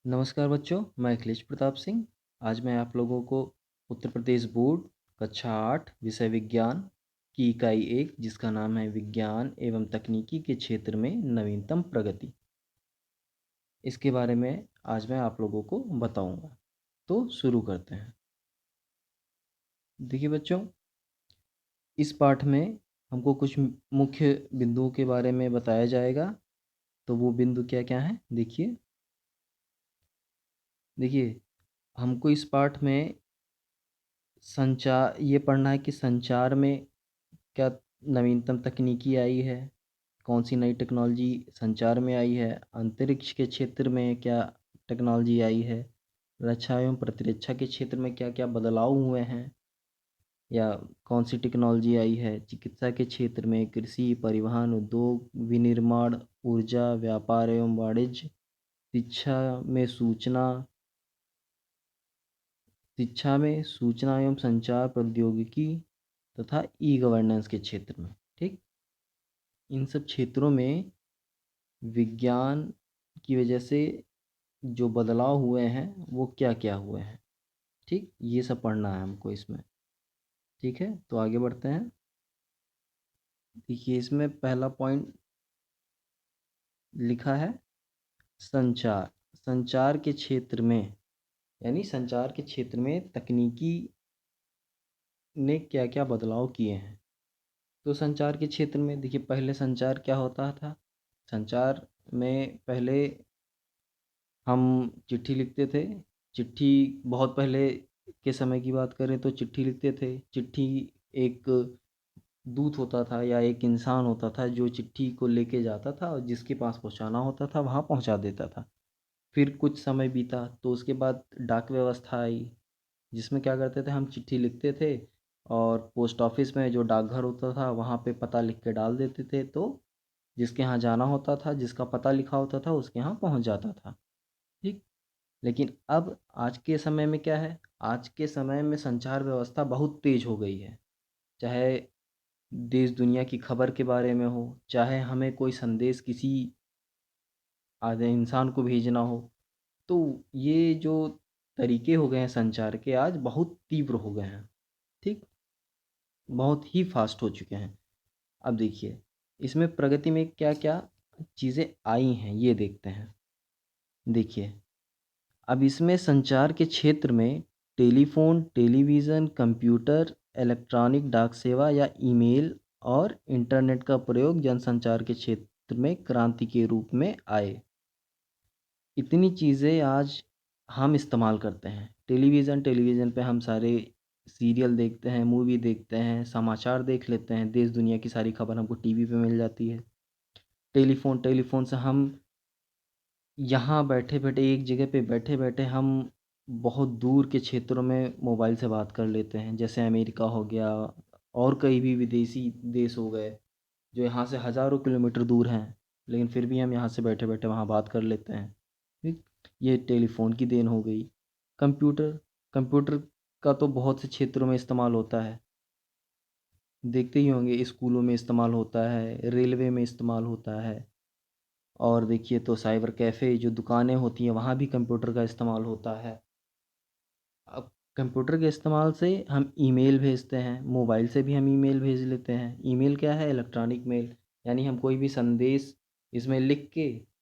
नमस्कार बच्चों, मैं अखिलेश प्रताप सिंह। आज मैं आप लोगों को उत्तर प्रदेश बोर्ड कक्षा 8 विषय विज्ञान की इकाई 1 जिसका नाम है विज्ञान एवं तकनीकी के क्षेत्र में नवीनतम प्रगति, इसके बारे में आज मैं आप लोगों को बताऊंगा। तो शुरू करते हैं। देखिए बच्चों, इस पाठ में हमको कुछ मुख्य बिंदुओं के बारे में बताया जाएगा। तो वो बिंदु क्या क्या हैं देखिए हमको इस पाठ में संचार ये पढ़ना है कि संचार में क्या नवीनतम तकनीकी आई है, कौन सी नई टेक्नोलॉजी संचार में आई है, अंतरिक्ष के क्षेत्र में क्या टेक्नोलॉजी आई है, रक्षा एवं प्रतिरक्षा के क्षेत्र में क्या क्या बदलाव हुए हैं, या कौन सी टेक्नोलॉजी आई है चिकित्सा के क्षेत्र में, कृषि, परिवहन, उद्योग, विनिर्माण, ऊर्जा, व्यापार एवं वाणिज्य, शिक्षा में सूचना एवं संचार प्रौद्योगिकी तथा ई गवर्नेंस के क्षेत्र में। ठीक, इन सब क्षेत्रों में विज्ञान की वजह से जो बदलाव हुए हैं वो क्या क्या हुए हैं। ठीक, ये सब पढ़ना है हमको इसमें। ठीक है, तो आगे बढ़ते हैं। देखिए इसमें पहला पॉइंट लिखा है संचार। संचार के क्षेत्र में, यानी संचार के क्षेत्र में तकनीकी ने क्या क्या बदलाव किए हैं। तो संचार के क्षेत्र में देखिए, पहले संचार क्या होता था। संचार में पहले हम चिट्ठी लिखते थे। चिट्ठी बहुत पहले के समय की बात करें तो चिट्ठी लिखते थे। चिट्ठी एक दूत होता था या एक इंसान होता था जो चिट्ठी को लेके जाता था और जिसके पास पहुंचाना होता था वहां पहुंचा देता था। फिर कुछ समय बीता तो उसके बाद डाक व्यवस्था आई, जिसमें क्या करते थे, हम चिट्ठी लिखते थे और पोस्ट ऑफिस में जो डाकघर होता था वहाँ पे पता लिख के डाल देते थे, तो जिसके यहाँ जाना होता था, जिसका पता लिखा होता था, उसके यहाँ पहुँच जाता था। ठीक, लेकिन अब आज के समय में क्या है, आज के समय में संचार व्यवस्था बहुत तेज हो गई है। चाहे देश दुनिया की खबर के बारे में हो, चाहे हमें कोई संदेश किसी आधे इंसान को भेजना हो, तो ये जो तरीके हो गए हैं संचार के, आज बहुत तीव्र हो गए हैं। ठीक, बहुत ही फास्ट हो चुके हैं। अब देखिए इसमें प्रगति में क्या क्या चीज़ें आई हैं ये देखते हैं। देखिए, अब इसमें संचार के क्षेत्र में टेलीफोन, टेलीविज़न, कंप्यूटर, इलेक्ट्रॉनिक डाक सेवा या ईमेल और इंटरनेट का प्रयोग जनसंचार के क्षेत्र में क्रांति के रूप में आए। इतनी चीज़ें आज हम इस्तेमाल करते हैं। टेलीविज़न पे हम सारे सीरियल देखते हैं, मूवी देखते हैं, समाचार देख लेते हैं, देश दुनिया की सारी खबर हमको टीवी पे मिल जाती है। टेलीफ़ोन से हम यहाँ बैठे-बैठे, एक जगह पे बैठे-बैठे हम बहुत दूर के क्षेत्रों में मोबाइल से बात कर लेते हैं। जैसे अमेरिका हो गया और कई भी विदेशी देश हो गए, जो यहाँ से हज़ारों किलोमीटर दूर हैं, लेकिन फिर भी हम यहाँ से बैठे-बैठे वहाँ बात कर लेते हैं। ठीक, ये टेलीफ़ोन की देन हो गई। कंप्यूटर कंप्यूटर का तो बहुत से क्षेत्रों में इस्तेमाल होता है। देखते ही होंगे, स्कूलों में इस्तेमाल होता है, रेलवे में इस्तेमाल होता है, और देखिए तो साइबर कैफ़े जो दुकानें होती हैं वहाँ भी कंप्यूटर का इस्तेमाल होता है। अब कंप्यूटर के इस्तेमाल से हम ईमेल भेजते हैं, मोबाइल से भी हम ईमेल भेज लेते हैं। ईमेल क्या है? इलेक्ट्रॉनिक मेल, यानी हम कोई भी संदेश इसमें लिख के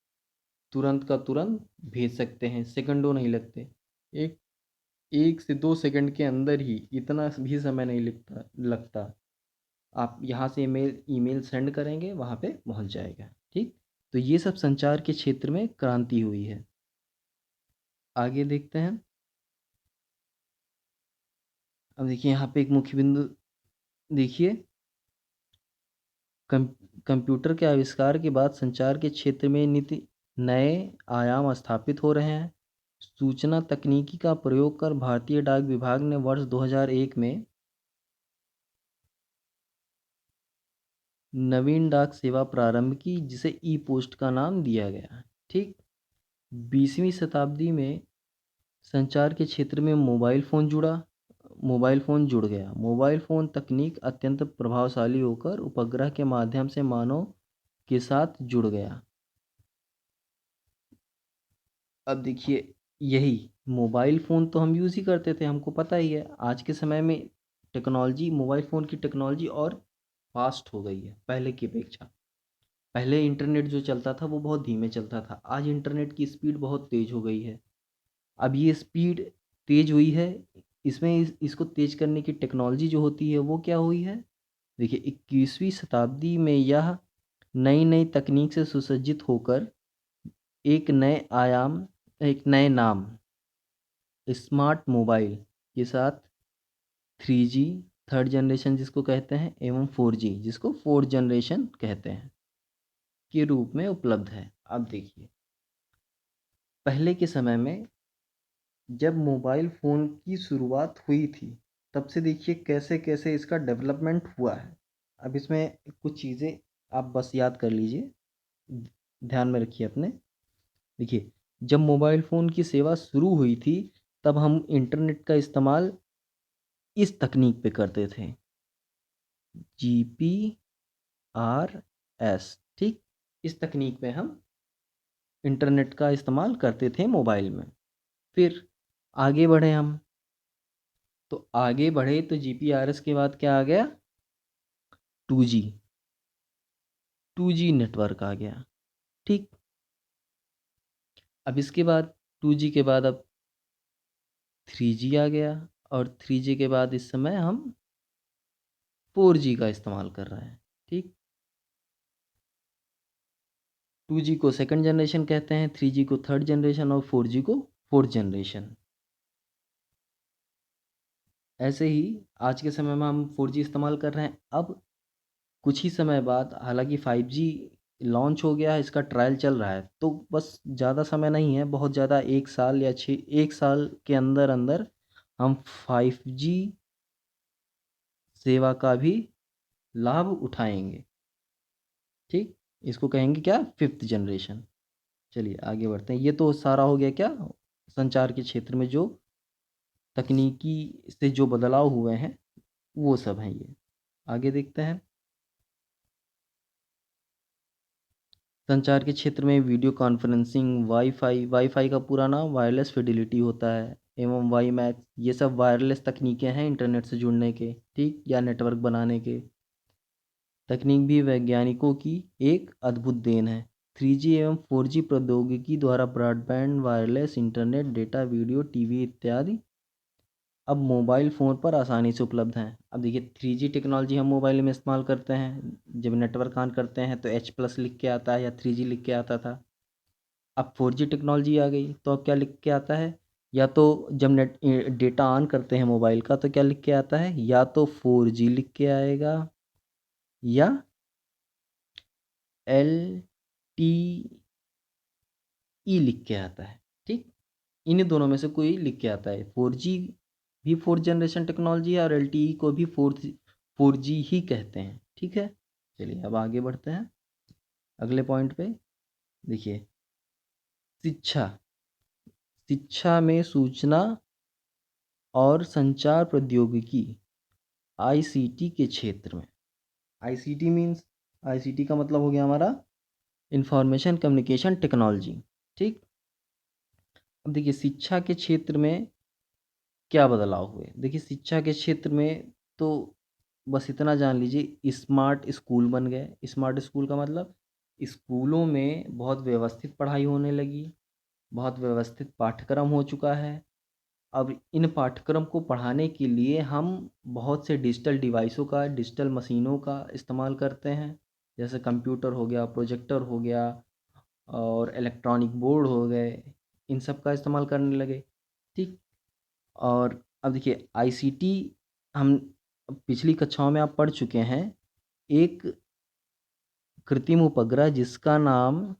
तुरंत का तुरंत भेज सकते हैं, सेकंडों नहीं लगते। एक 1 से 2 सेकंड के अंदर ही, इतना भी समय नहीं लगता। आप यहाँ से ईमेल ईमेल सेंड करेंगे, वहाँ पे पहुँच जाएगा। ठीक, तो ये सब संचार के क्षेत्र में क्रांति हुई है। आगे देखते हैं। अब देखिए यहाँ पे एक मुख्य बिंदु देखिए, कम कंप्यूटर के आविष्कार के बाद संचार के क्षेत्र में नीति नए आयाम स्थापित हो रहे हैं। सूचना तकनीकी का प्रयोग कर भारतीय डाक विभाग ने वर्ष 2001 में नवीन डाक सेवा प्रारंभ की, जिसे ई पोस्ट का नाम दिया गया। ठीक, 20वीं शताब्दी में संचार के क्षेत्र में मोबाइल फ़ोन जुड़ गया। मोबाइल फ़ोन तकनीक अत्यंत प्रभावशाली होकर उपग्रह के माध्यम से मानव के साथ जुड़ गया। अब देखिए, यही मोबाइल फ़ोन तो हम यूज़ ही करते थे, हमको पता ही है। आज के समय में टेक्नोलॉजी, मोबाइल फ़ोन की टेक्नोलॉजी और फ़ास्ट हो गई है पहले की अपेक्षा। पहले इंटरनेट जो चलता था वो बहुत धीमे चलता था, आज इंटरनेट की स्पीड बहुत तेज़ हो गई है। अब ये स्पीड तेज़ हुई है, इसमें इसको तेज़ करने की टेक्नोलॉजी जो होती है वो क्या हुई है? देखिए, 21वीं शताब्दी में यह नई-नई तकनीक से सुसज्जित होकर एक नए आयाम, एक नए नाम स्मार्ट मोबाइल के साथ 3G, थर्ड जनरेशन जिसको कहते हैं, एवं 4G जिसको फोर्थ जनरेशन कहते हैं, के रूप में उपलब्ध है। अब देखिए, पहले के समय में जब मोबाइल फ़ोन की शुरुआत हुई थी, तब से देखिए कैसे-कैसे इसका डेवलपमेंट हुआ है। अब इसमें कुछ चीज़ें आप बस याद कर लीजिए, ध्यान में रखिए अपने। देखिए, जब मोबाइल फ़ोन की सेवा शुरू हुई थी, तब हम इंटरनेट का इस्तेमाल इस तकनीक पे करते थे, जीपीआरएस, ठीक? इस तकनीक में हम इंटरनेट का इस्तेमाल करते थे मोबाइल में। फिर आगे बढ़े हम, तो आगे बढ़े तो जीपीआरएस के बाद क्या आ गया? 2G, 2G नेटवर्क आ गया, ठीक? अब इसके बाद 2G के बाद अब 3G आ गया, और 3G के बाद इस समय हम 4G का इस्तेमाल कर रहे हैं, ठीक? 2G को सेकंड जनरेशन कहते हैं, 3G को थर्ड जनरेशन और 4G को फोर्थ जनरेशन। ऐसे ही आज के समय में हम 4G इस्तेमाल कर रहे हैं। अब कुछ ही समय बाद हालांकि 5G लॉन्च हो गया है, इसका ट्रायल चल रहा है, तो बस ज़्यादा समय नहीं है, बहुत ज़्यादा 1 साल या 1 साल के अंदर अंदर हम 5G सेवा का भी लाभ उठाएंगे, ठीक? इसको कहेंगे क्या? Fifth generation. चलिए आगे बढ़ते हैं। ये तो सारा हो गया क्या, संचार के क्षेत्र में जो तकनीकी से जो बदलाव हुए हैं वो सब हैं ये। आगे देखते हैं। संचार के क्षेत्र में वीडियो कॉन्फ्रेंसिंग, वाईफाई का पूरा नाम वायरलेस फिडिलिटी होता है, एवं वाईमैक्स, ये सब वायरलेस तकनीकें हैं इंटरनेट से जुड़ने के, ठीक, या नेटवर्क बनाने के। तकनीक भी वैज्ञानिकों की एक अद्भुत देन है। 3G एवं 4G प्रौद्योगिकी द्वारा broadband, wireless internet, data, video, TV इत्यादि अब मोबाइल फ़ोन पर आसानी से उपलब्ध हैं। अब देखिए, 3G टेक्नोलॉजी हम मोबाइल में इस्तेमाल करते हैं, जब नेटवर्क ऑन करते हैं तो H+ लिख के आता है या 3G लिख के आता था। अब 4G टेक्नोलॉजी आ गई तो अब क्या लिख के आता है? या तो जब डेटा ऑन करते हैं मोबाइल का तो क्या लिख के आता है? या तो 4G लिख के आएगा या LTE लिख के आता है, ठीक? इन्हीं दोनों में से कोई लिख के आता है। 4G भी फोर्थ जनरेशन टेक्नोलॉजी है और LTE को भी 4G ही कहते हैं, ठीक है? चलिए अब आगे बढ़ते हैं अगले पॉइंट पे। देखिए, शिक्षा, शिक्षा में सूचना और संचार प्रौद्योगिकी, ICT के क्षेत्र में, ICT मीन्स, ICT का मतलब हो गया हमारा इंफॉर्मेशन कम्युनिकेशन टेक्नोलॉजी, ठीक? अब देखिए, शिक्षा के क्षेत्र में क्या बदलाव हुए? देखिए, शिक्षा के क्षेत्र में तो बस इतना जान लीजिए, स्मार्ट स्कूल बन गए। स्मार्ट स्कूल का मतलब स्कूलों में बहुत व्यवस्थित पढ़ाई होने लगी, बहुत व्यवस्थित पाठ्यक्रम हो चुका है। अब इन पाठ्यक्रम को पढ़ाने के लिए हम बहुत से डिजिटल डिवाइसों का, डिजिटल मशीनों का इस्तेमाल करते हैं, जैसे कंप्यूटर हो गया, प्रोजेक्टर हो गया और इलेक्ट्रॉनिक बोर्ड हो गए, इन सब का इस्तेमाल करने लगे, ठीक? और अब देखिए, आईसीटी हम पिछली कक्षाओं में आप पढ़ चुके हैं। एक कृत्रिम उपग्रह जिसका नाम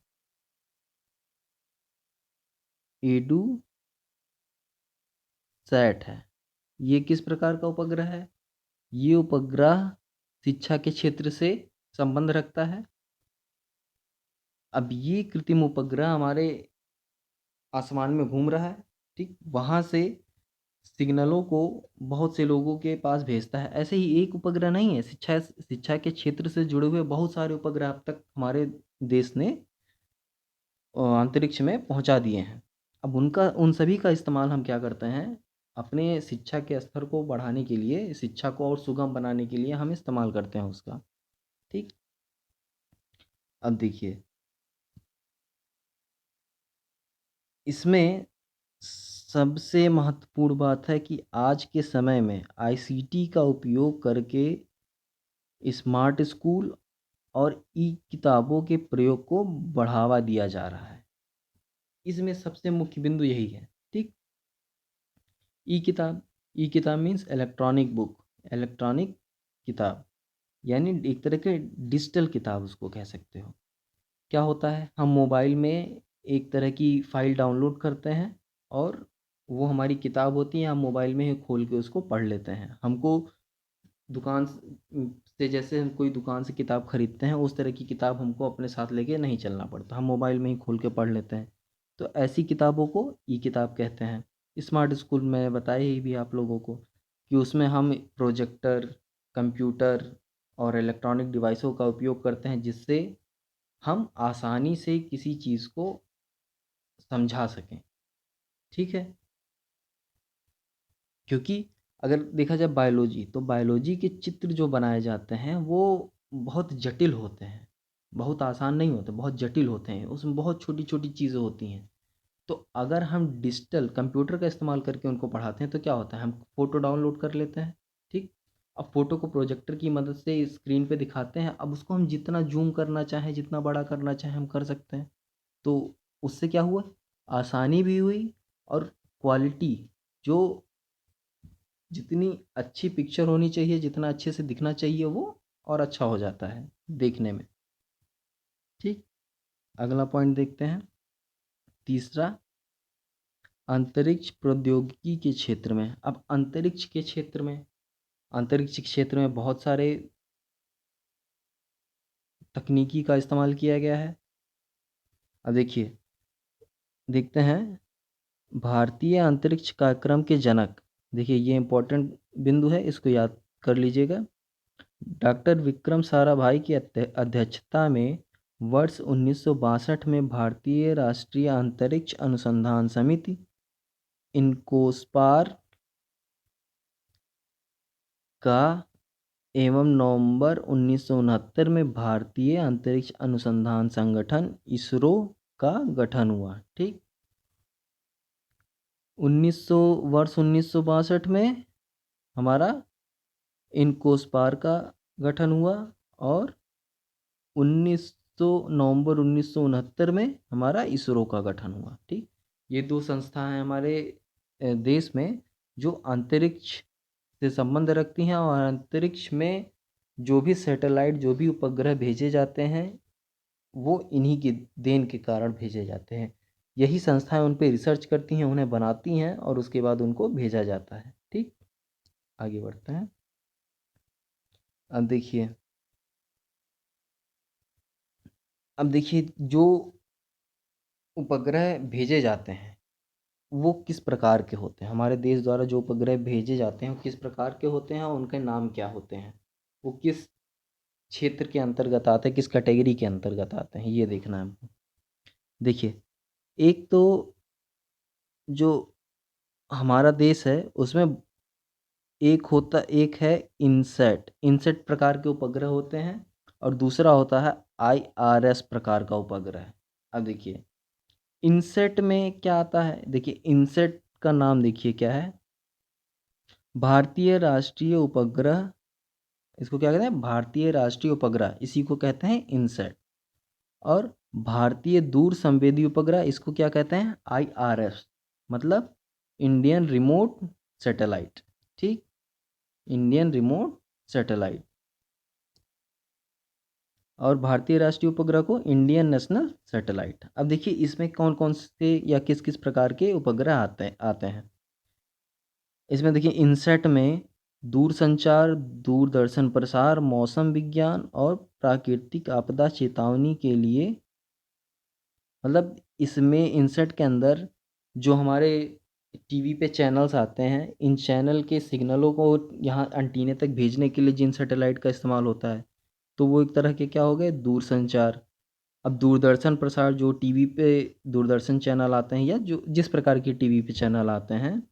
एडू सैट है, ये किस प्रकार का उपग्रह है? ये उपग्रह शिक्षा के क्षेत्र से संबंध रखता है। अब ये कृत्रिम उपग्रह हमारे आसमान में घूम रहा है, ठीक, वहाँ से सिग्नलों को बहुत से लोगों के पास भेजता है। ऐसे ही एक उपग्रह नहीं है, शिक्षा शिक्षा के क्षेत्र से जुड़े हुए बहुत सारे उपग्रह अब तक हमारे देश ने अंतरिक्ष में पहुंचा दिए हैं। अब उनका उन सभी का इस्तेमाल हम क्या करते हैं, अपने शिक्षा के स्तर को बढ़ाने के लिए, शिक्षा को और सुगम बनाने के लिए हम इस्तेमाल करते हैं उसका। ठीक। अब देखिए, इसमें सबसे महत्वपूर्ण बात है कि आज के समय में आईसीटी का उपयोग करके स्मार्ट स्कूल और ई किताबों के प्रयोग को बढ़ावा दिया जा रहा है। इसमें सबसे मुख्य बिंदु यही है। ठीक। ई किताब, ई किताब मीन्स इलेक्ट्रॉनिक बुक, इलेक्ट्रॉनिक किताब, यानी एक तरह के डिजिटल किताब उसको कह सकते हो। क्या होता है, हम मोबाइल में एक तरह की फ़ाइल डाउनलोड करते हैं और वो हमारी किताब होती है, हम मोबाइल में ही खोल के उसको पढ़ लेते हैं। हमको दुकान से, जैसे हम कोई दुकान से किताब खरीदते हैं, उस तरह की किताब हमको अपने साथ लेके नहीं चलना पड़ता, हम मोबाइल में ही खोल के पढ़ लेते हैं। तो ऐसी किताबों को ई किताब कहते हैं। स्मार्ट स्कूल में बताया ही भी आप लोगों को कि उसमें हम प्रोजेक्टर, कंप्यूटर और इलेक्ट्रॉनिक डिवाइसों का उपयोग करते हैं, जिससे हम आसानी से किसी चीज़ को समझा सकें। ठीक है। क्योंकि अगर देखा जाए बायोलॉजी, तो बायोलॉजी के चित्र जो बनाए जाते हैं वो बहुत जटिल होते हैं, बहुत आसान नहीं होते, बहुत जटिल होते हैं, उसमें बहुत छोटी छोटी चीज़ें होती हैं। तो अगर हम डिजिटल कंप्यूटर का इस्तेमाल करके उनको पढ़ाते हैं तो क्या होता है, हम फ़ोटो डाउनलोड कर लेते हैं। ठीक। अब फ़ोटो को प्रोजेक्टर की मदद से स्क्रीन पे दिखाते हैं, अब उसको हम जितना जूम करना चाहें, जितना बड़ा करना चाहें, हम कर सकते हैं। तो उससे क्या हुआ, आसानी भी हुई और क्वालिटी, जो जितनी अच्छी पिक्चर होनी चाहिए, जितना अच्छे से दिखना चाहिए, वो और अच्छा हो जाता है देखने में। ठीक। अगला पॉइंट देखते हैं, तीसरा, अंतरिक्ष प्रौद्योगिकी के क्षेत्र में। अब अंतरिक्ष के क्षेत्र में, अंतरिक्ष क्षेत्र में बहुत सारे तकनीकी का इस्तेमाल किया गया है। अब देखिए, देखते हैं, भारतीय अंतरिक्ष कार्यक्रम के जनक, देखिए ये इम्पोर्टेंट बिंदु है, इसको याद कर लीजिएगा। डॉक्टर विक्रम साराभाई की अध्यक्षता में वर्ष 1962 में भारतीय राष्ट्रीय अंतरिक्ष अनुसंधान समिति इनकोस्पार का एवं नवंबर 1969 में भारतीय अंतरिक्ष अनुसंधान संगठन इसरो का गठन हुआ। ठीक। 1962 में हमारा इनकोस्पार का गठन हुआ और नवंबर 1969 में हमारा इसरो का गठन हुआ। ठीक। ये दो संस्था हैं हमारे देश में जो अंतरिक्ष से संबंध रखती हैं, और अंतरिक्ष में जो भी सैटेलाइट, जो भी उपग्रह भेजे जाते हैं, वो इन्हीं की देन के कारण भेजे जाते हैं। यही संस्थाएं उन पे रिसर्च करती हैं, उन्हें बनाती हैं और उसके बाद उनको भेजा जाता है। ठीक। आगे बढ़ते हैं। अब देखिए, अब देखिए जो उपग्रह भेजे जाते हैं वो किस प्रकार के होते हैं, हमारे देश द्वारा जो उपग्रह भेजे जाते हैं वो किस प्रकार के होते हैं और उनके नाम क्या होते हैं, वो किस क्षेत्र के अंतर्गत आते हैं, किस कैटेगरी के अंतर्गत आते हैं, ये देखना है हमको। देखिए, एक तो जो हमारा देश है उसमें एक है इनसेट, इनसेट प्रकार के उपग्रह होते हैं, और दूसरा होता है आईआरएस प्रकार का उपग्रह। अब देखिए, इनसेट में क्या आता है, देखिए इनसेट का नाम देखिए क्या है, भारतीय राष्ट्रीय उपग्रह, इसको क्या कहते हैं, भारतीय राष्ट्रीय उपग्रह, इसी को कहते हैं इनसेट। और भारतीय दूर संवेदी उपग्रह, इसको क्या कहते हैं, आईआरएस, मतलब इंडियन रिमोट सैटेलाइट। ठीक। Indian remote satellite. और भारतीय राष्ट्रीय उपग्रह को इंडियन नेशनल सैटेलाइट। अब देखिए इसमें कौन कौन से या किस किस प्रकार के उपग्रह आते हैं। इसमें देखिए इनसेट में दूरसंचार, दूरदर्शन प्रसार, मौसम विज्ञान और प्राकृतिक आपदा चेतावनी के लिए, मतलब इसमें इनसेट के अंदर जो हमारे टीवी पे चैनल्स आते हैं, इन चैनल के सिग्नलों को यहाँ एंटीने तक भेजने के लिए जिन सैटेलाइट का इस्तेमाल होता है, तो वो एक तरह के क्या हो गए, दूरसंचार। अब दूरदर्शन प्रसार जो टीवी पे दूरदर्शन चैनल आते हैं या जो जिस प्रकार के टीवी पे चैनल आते हैं,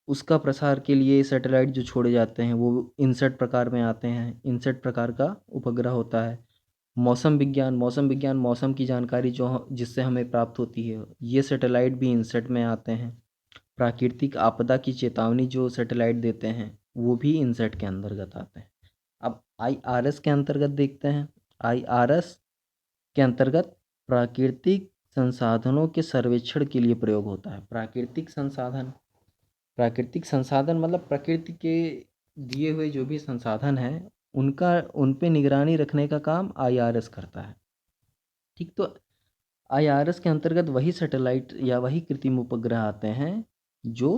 उसका प्रसार के लिए सैटेलाइट जो छोड़े जाते हैं वो इनसेट प्रकार में आते हैं। इनसेट प्रकार का उपग्रह होता है। मौसम विज्ञान मौसम की जानकारी जिससे हमें प्राप्त होती है, ये सैटेलाइट भी इनसेट में आते हैं। प्राकृतिक आपदा की चेतावनी जो सैटेलाइट देते हैं वो भी इनसेट के अंतर्गत आते हैं। अब आईआरएस के अंतर्गत देखते हैं। आईआरएस के अंतर्गत प्राकृतिक संसाधनों के सर्वेक्षण के लिए प्रयोग होता है। प्राकृतिक संसाधन मतलब प्रकृति के दिए हुए जो भी संसाधन हैं उन पे निगरानी रखने का काम आईआरएस करता है। ठीक, तो आईआरएस के अंतर्गत वही सैटेलाइट या वही कृत्रिम उपग्रह आते हैं जो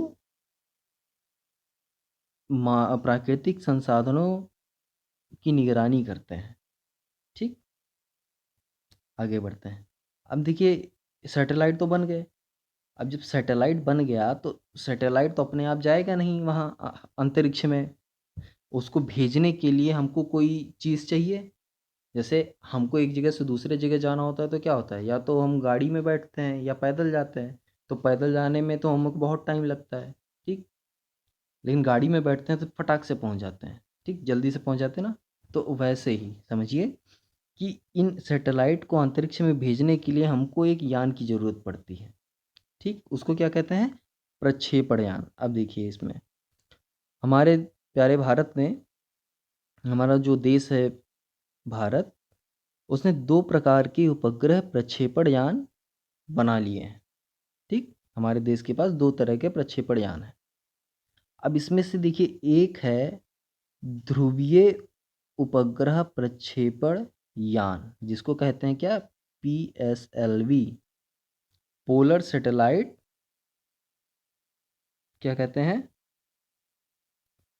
प्राकृतिक संसाधनों की निगरानी करते हैं। ठीक, आगे बढ़ते हैं। अब देखिए, सैटेलाइट तो बन गए। अब जब सैटेलाइट बन गया तो सैटेलाइट तो अपने आप जाएगा नहीं वहाँ अंतरिक्ष में। उसको भेजने के लिए हमको कोई चीज़ चाहिए। जैसे हमको एक जगह से दूसरे जगह जाना होता है तो क्या होता है, या तो हम गाड़ी में बैठते हैं या पैदल जाते हैं। तो पैदल जाने में तो हमको बहुत टाइम लगता है। ठीक, लेकिन गाड़ी में बैठते हैं तो फटाक से पहुंच जाते हैं। ठीक, जल्दी से पहुंच जाते हैं ना। तो वैसे ही समझिए कि इन सैटेलाइट को अंतरिक्ष में भेजने के लिए हमको एक यान की ज़रूरत पड़ती है। ठीक, उसको क्या कहते हैं, प्रक्षेपण यान। अब देखिए, इसमें हमारे प्यारे भारत ने, हमारा जो देश है भारत, उसने 2 प्रकार के उपग्रह प्रक्षेपण यान बना लिए हैं। ठीक, हमारे देश के पास 2 तरह के प्रक्षेपण यान हैं। अब इसमें से देखिए, एक है ध्रुवीय उपग्रह प्रक्षेपण यान, जिसको कहते हैं क्या, पीएसएलवी, पोलर सैटेलाइट, क्या कहते हैं,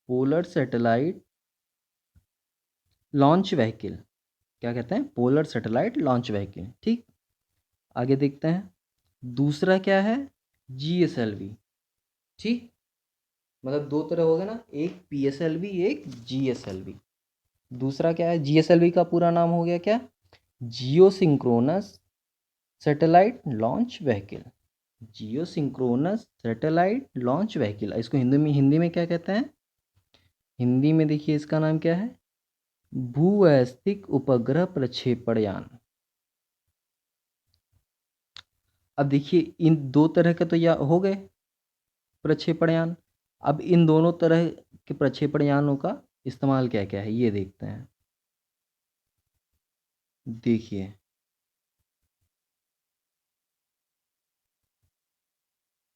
पोलर सैटेलाइट लॉन्च व्हीकल। क्या कहते हैं, पोलर सैटेलाइट लॉन्च व्हीकल। ठीक, आगे देखते हैं। दूसरा क्या है, जीएसएलवी। ठीक, मतलब 2 तरह हो गए ना, एक पीएसएलवी एक जीएसएलवी। दूसरा क्या है, जीएसएलवी का पूरा नाम हो गया क्या, जियो सिंक्रोनस सैटेलाइट लॉन्च व्हीकल। जियो सिंक्रोनस सैटेलाइट लॉन्च व्हीकल, इसको हिंदी में क्या कहते हैं, हिंदी में देखिए इसका नाम क्या है, भूअयस्थिक उपग्रह प्रक्षेपण यान। अब देखिए, इन 2 तरह के तो या हो गए प्रक्षेपण यान। अब इन दोनों तरह के प्रक्षेपण यानों का इस्तेमाल क्या क्या है ये देखते हैं। देखिए,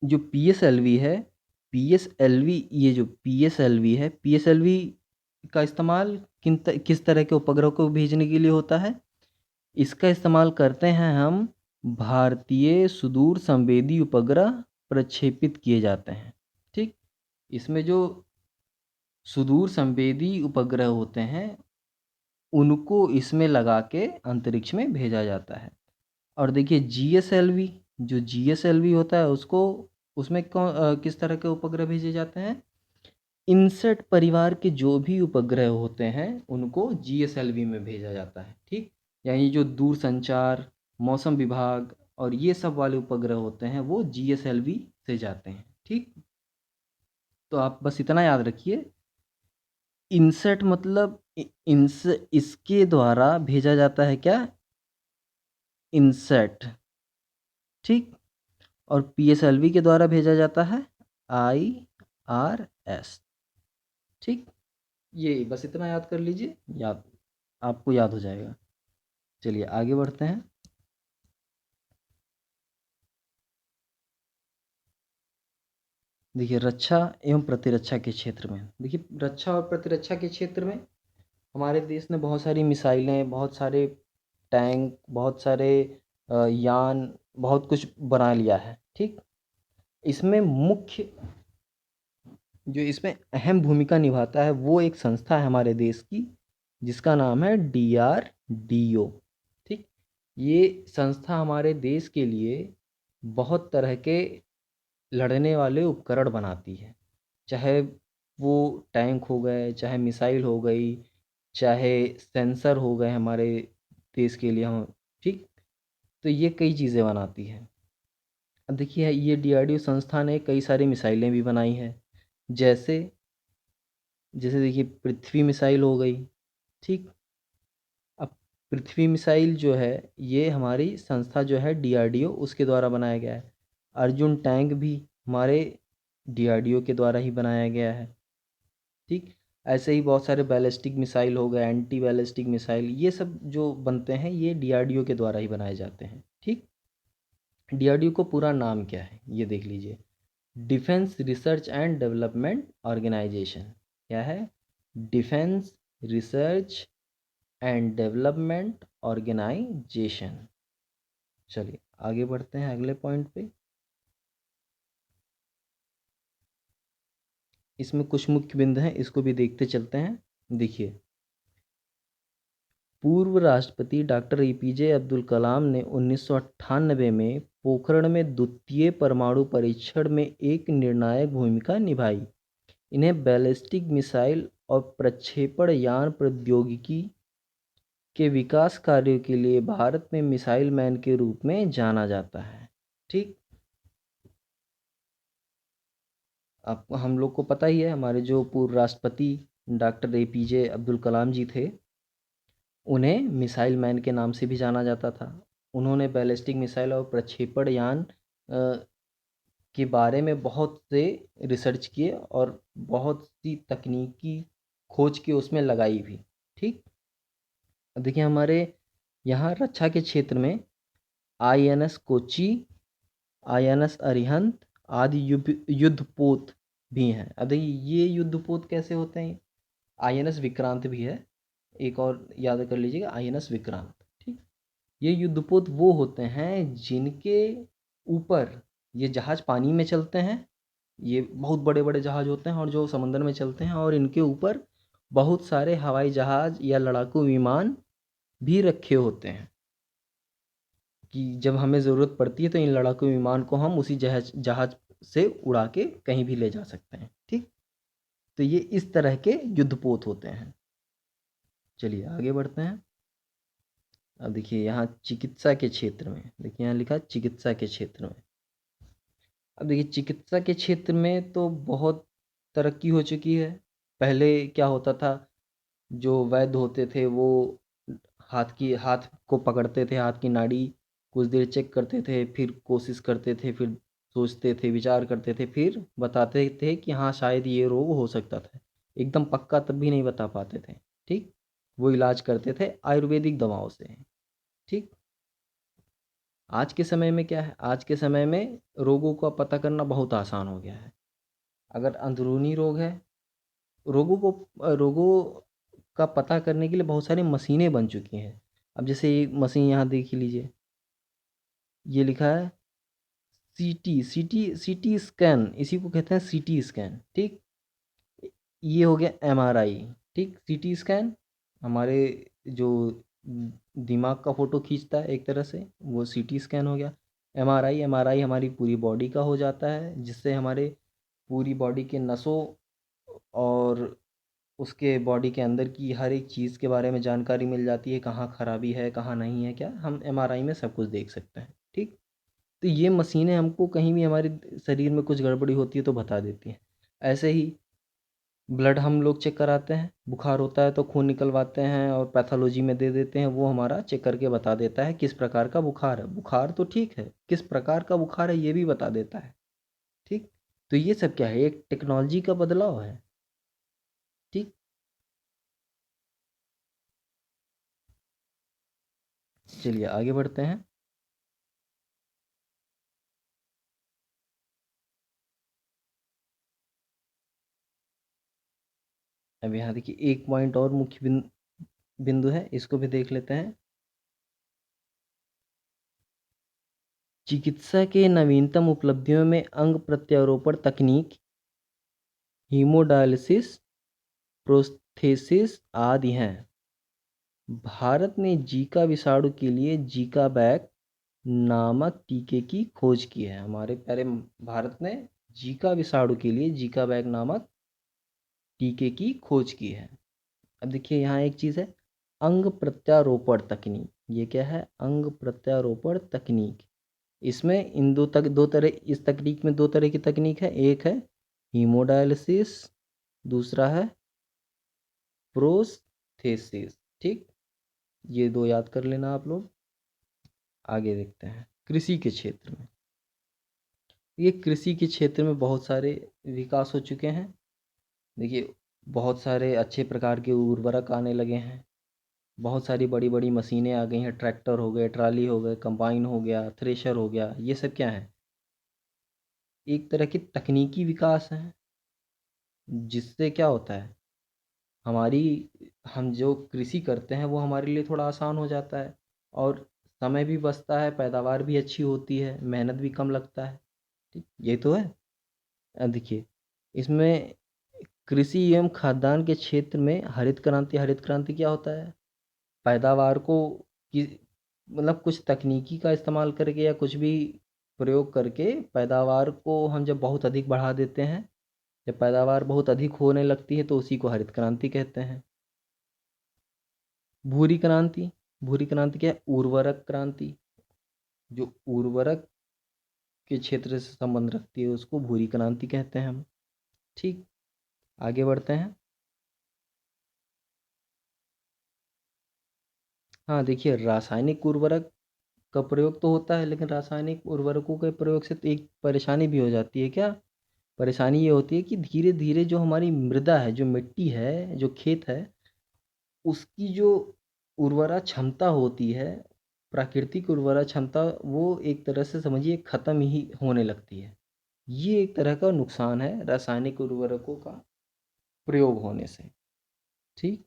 जो पीएसएलवी है, पीएसएलवी, ये जो पीएसएलवी है, पीएसएलवी का इस्तेमाल किस तरह के उपग्रह को भेजने के लिए होता है, इसका इस्तेमाल करते हैं हम, भारतीय सुदूर संवेदी उपग्रह प्रक्षेपित किए जाते हैं। ठीक, इसमें जो सुदूर संवेदी उपग्रह होते हैं उनको इसमें लगा के अंतरिक्ष में भेजा जाता है। और देखिए, जीएसएलवी, जो जीएसएलवी होता है उसको, उसमें किस तरह के उपग्रह भेजे जाते हैं, इनसेट परिवार के जो भी उपग्रह होते हैं उनको जीएसएलवी में भेजा जाता है। ठीक, यानी जो दूर संचार, मौसम विभाग और ये सब वाले उपग्रह होते हैं वो जीएसएलवी से जाते हैं। ठीक, तो आप बस इतना याद रखिए, इनसेट मतलब इसके द्वारा भेजा जाता है क्या, इनसेट। ठीक, और पीएसएलवी के द्वारा भेजा जाता है आईआरएस। ठीक, ये बस इतना याद कर लीजिए, याद आपको याद हो जाएगा। चलिए आगे बढ़ते हैं। देखिए, रक्षा एवं प्रतिरक्षा के क्षेत्र में, देखिए रक्षा और प्रतिरक्षा के क्षेत्र में हमारे देश ने बहुत सारी मिसाइलें, बहुत सारे टैंक, बहुत सारे यान, बहुत कुछ बना लिया है। ठीक, इसमें मुख्य जो इसमें अहम भूमिका निभाता है वो एक संस्था है हमारे देश की, जिसका नाम है डीआरडीओ। ठीक, ये संस्था हमारे देश के लिए बहुत तरह के लड़ने वाले उपकरण बनाती है। चाहे वो टैंक हो गए, चाहे मिसाइल हो गई, चाहे सेंसर हो गए हमारे देश के लिए हम। ठीक, तो ये कई चीज़ें बनाती है। अब देखिए ये DRDO संस्था ने कई सारी मिसाइलें भी बनाई हैं, जैसे जैसे देखिए पृथ्वी मिसाइल हो गई, ठीक। अब पृथ्वी मिसाइल जो है ये हमारी संस्था जो है DRDO उसके द्वारा बनाया गया है। अर्जुन टैंक भी हमारे DRDO के द्वारा ही बनाया गया है, ठीक। ऐसे ही बहुत सारे बैलिस्टिक मिसाइल हो गए, एंटी बैलिस्टिक मिसाइल, ये सब जो बनते हैं ये DRDO के द्वारा ही बनाए जाते हैं, ठीक। DRDO को पूरा नाम क्या है ये देख लीजिए, defence research and development organisation. क्या है? Defence research and development organisation. चलिए आगे बढ़ते हैं अगले पॉइंट पे। इसमें कुछ मुख्य बिंदु हैं, इसको भी देखते चलते हैं। देखिए पूर्व राष्ट्रपति डॉक्टर APJ अब्दुल कलाम ने 1998 में पोखरण में द्वितीय परमाणु परीक्षण में एक निर्णायक भूमिका निभाई। इन्हें बैलिस्टिक मिसाइल और प्रक्षेपण यान प्रौद्योगिकी के विकास कार्यों के लिए भारत में मिसाइल मैन के रूप में जाना जाता है, ठीक। अब हम लोग को पता ही है हमारे जो पूर्व राष्ट्रपति डॉक्टर APJ अब्दुल कलाम जी थे, उन्हें मिसाइल मैन के नाम से भी जाना जाता था। उन्होंने बैलिस्टिक मिसाइल और प्रक्षेपण यान के बारे में बहुत से रिसर्च किए और बहुत सी तकनीकी खोज की उसमें लगाई भी, ठीक। अब देखिए हमारे यहाँ रक्षा के क्षेत्र में INS कोची, INS अरिहंत आदि युद्धपोत भी हैं। अब देखिए ये युद्धपोत कैसे होते हैं? INS विक्रांत भी है, एक और याद कर लीजिएगा INS विक्रांत, ठीक। ये युद्धपोत वो होते हैं जिनके ऊपर ये जहाज पानी में चलते हैं, ये बहुत बड़े बड़े जहाज होते हैं और जो समंदर में चलते हैं, और इनके ऊपर बहुत सारे हवाई जहाज या लड़ाकू विमान भी रखे होते हैं कि जब हमें ज़रूरत पड़ती है तो इन लड़ाकू विमान को हम उसी जहाज जहाज से उड़ा के कहीं भी ले जा सकते हैं, ठीक। तो ये इस तरह के युद्धपोत होते हैं। चलिए आगे बढ़ते हैं। अब देखिए यहाँ चिकित्सा के क्षेत्र में, देखिए यहाँ लिखा है चिकित्सा के क्षेत्र में। अब देखिए चिकित्सा के क्षेत्र में तो बहुत तरक्की हो चुकी है। पहले क्या होता था, जो वैद्य होते थे वो हाथ को पकड़ते थे, हाथ की नाड़ी कुछ देर चेक करते थे, फिर कोशिश करते थे, फिर सोचते थे, विचार करते थे, फिर बताते थे कि हाँ शायद ये रोग हो सकता था। एकदम पक्का तब भी नहीं बता पाते थे, ठीक। वो इलाज करते थे आयुर्वेदिक दवाओं से, ठीक। आज के समय में क्या है, आज के समय में रोगों का पता करना बहुत आसान हो गया है। अगर अंदरूनी रोग है, रोगों का पता करने के लिए बहुत सारी मशीनें बन चुकी हैं। अब जैसे एक मशीन यहाँ देख लीजिए, ये लिखा है सीटी स्कैन, इसी को कहते हैं सीटी स्कैन, ठीक। ये हो गया MRI, ठीक। सीटी स्कैन हमारे जो दिमाग का फोटो खींचता है एक तरह से, वो सीटी स्कैन हो गया। MRI हमारी पूरी बॉडी का हो जाता है, जिससे हमारे पूरी बॉडी के नसों और उसके बॉडी के अंदर की हर एक चीज़ के बारे में जानकारी मिल जाती है, कहाँ खराबी है कहाँ नहीं है, क्या हम MRI में सब कुछ देख सकते हैं, ठीक। तो ये मशीनें हमको कहीं भी हमारे शरीर में कुछ गड़बड़ी होती है तो बता देती हैं। ऐसे ही ब्लड हम लोग चेक कराते हैं, बुखार होता है तो खून निकलवाते हैं और पैथोलॉजी में दे देते हैं, वो हमारा चेक करके बता देता है किस प्रकार का बुखार है। बुखार तो ठीक है, किस प्रकार का बुखार है ये भी बता देता है, ठीक। तो ये सब क्या है, एक टेक्नोलॉजी का बदलाव है, ठीक। चलिए आगे बढ़ते हैं। अब यहाँ देखिए एक पॉइंट और मुख्य बिंदु है, इसको भी देख लेते हैं। चिकित्सा के नवीनतम उपलब्धियों में अंग प्रत्यारोपण तकनीक, हीमोडायलिसिस, प्रोस्थेसिस आदि हैं। भारत ने जीका विषाणु के लिए जीका बैक नामक टीके की खोज की है। हमारे प्यारे भारत ने जीका विषाणु के लिए जीका बैक नामक टीके की खोज की है। अब देखिए यहाँ एक चीज़ है, अंग प्रत्यारोपण तकनीक। ये क्या है? अंग प्रत्यारोपण तकनीक। इसमें इन दो तरह, इस तकनीक में दो तरह की तकनीक है। एक है हीमोडायलिसिस, दूसरा है प्रोस्थेसिस। ठीक, ये दो याद कर लेना आप लोग। आगे देखते हैं कृषि के क्षेत्र में। ये कृषि के क्षेत्र में बहुत सारे विकास हो चुके हैं। देखिए, बहुत सारे अच्छे प्रकार के उर्वरक आने लगे हैं। बहुत सारी बड़ी बड़ी मशीनें आ गई हैं। ट्रैक्टर हो गए, ट्राली हो गए, कंबाइन हो गया, थ्रेशर हो गया। ये सब क्या है? एक तरह की तकनीकी विकास है, जिससे क्या होता है, हमारी हम जो कृषि करते हैं वो हमारे लिए थोड़ा आसान हो जाता है, और समय भी बचता है, पैदावार भी अच्छी होती है, मेहनत भी कम लगता है। ठीक, ये तो है। देखिए, इसमें कृषि एवं खाद्यान्न के क्षेत्र में हरित क्रांति क्या होता है? पैदावार को कि मतलब कुछ तकनीकी का इस्तेमाल करके या कुछ भी प्रयोग करके पैदावार को हम जब बहुत अधिक बढ़ा देते हैं, जब पैदावार बहुत अधिक होने लगती है, तो उसी को हरित क्रांति कहते हैं। भूरी क्रांति, भूरी क्रांति क्या है? उर्वरक क्रांति। जो उर्वरक के क्षेत्र से संबंध रखती है उसको भूरी क्रांति कहते हैं हम। ठीक, आगे बढ़ते हैं। हाँ, देखिए, रासायनिक उर्वरक का प्रयोग तो होता है, लेकिन रासायनिक उर्वरकों के प्रयोग से तो एक परेशानी भी हो जाती है। क्या परेशानी? ये होती है कि धीरे धीरे जो हमारी मृदा है, जो मिट्टी है, जो खेत है, उसकी जो उर्वरा क्षमता होती है, प्राकृतिक उर्वरा क्षमता, वो एक तरह से समझिए ख़त्म ही होने लगती है। ये एक तरह का नुकसान है रासायनिक उर्वरकों का प्रयोग होने से। ठीक,